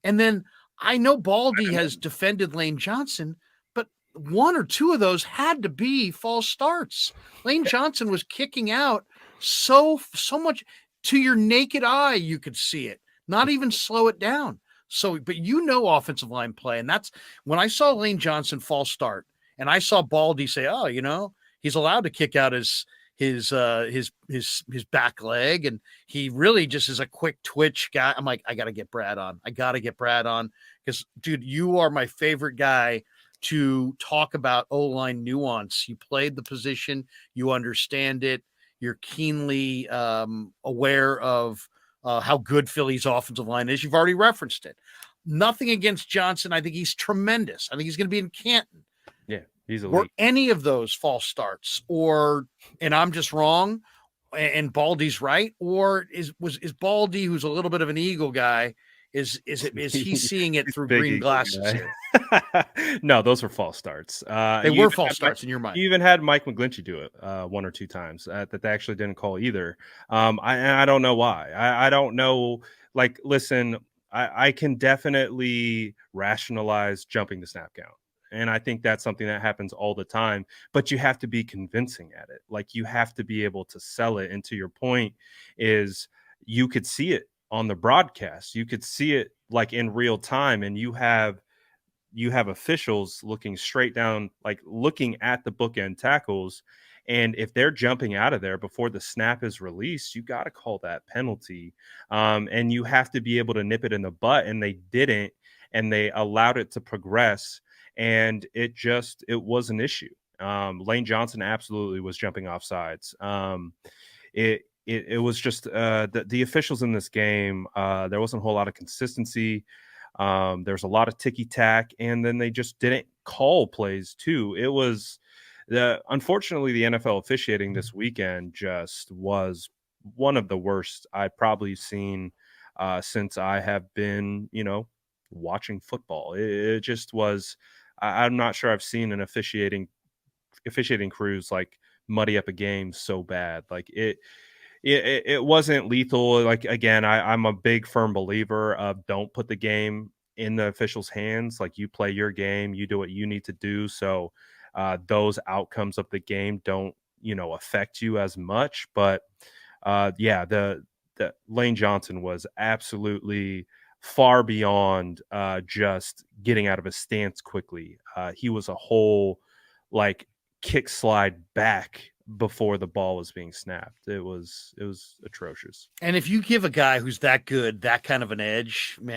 And then I know Baldy has defended Lane Johnson, but one or two of those had to be false starts. Lane Johnson was kicking out so much to your naked eye, you could see it, not even slow it down. So, but offensive line play. And that's when I saw Lane Johnson false start and I saw Baldy say, oh, he's allowed to kick out his back leg, and he really just is a quick twitch guy. I'm like, I gotta get Brad on. Because, dude, you are my favorite guy to talk about O-line nuance. You played the position, you understand it, you're keenly aware of how good Philly's offensive line is. You've already referenced it. Nothing against Johnson. I think he's tremendous. I think he's going to be in Canton. Yeah, he's elite. Were any of those false starts, and I'm just wrong, and Baldy's right, or is Baldy, who's a little bit of an Eagle guy, is he seeing it through green glasses here? No, those were false starts. They were false starts in your mind. You even had Mike McGlinchey do it one or two times that they actually didn't call either. I don't know why. I don't know. Like, listen, I can definitely rationalize jumping the snap count. And I think that's something that happens all the time, but you have to be convincing at it. Like, you have to be able to sell it. And to your point is, you could see it on the broadcast. You could see it like in real time, and you have officials looking straight down, like looking at the bookend tackles. And if they're jumping out of there before the snap is released, you got to call that penalty. And you have to be able to nip it in the butt. And they didn't, and they allowed it to progress. And it was an issue. Lane Johnson absolutely was jumping off sides. It was just the officials in this game. There wasn't a whole lot of consistency. There's a lot of ticky tack, and then they just didn't call plays too. It was unfortunately, the NFL officiating this weekend just was one of the worst I've probably seen since I have been, watching football. It just was. I'm not sure I've seen an officiating crews like muddy up a game so bad. Like it wasn't lethal. Like, again, I'm a big firm believer of don't put the game in the officials' hands. Like, you play your game, you do what you need to do. So those outcomes of the game don't, affect you as much. But yeah, the Lane Johnson was absolutely far beyond just getting out of his stance quickly. He was a whole like kick slide back before the ball was being snapped. It was atrocious. And if you give a guy who's that good that kind of an edge, man,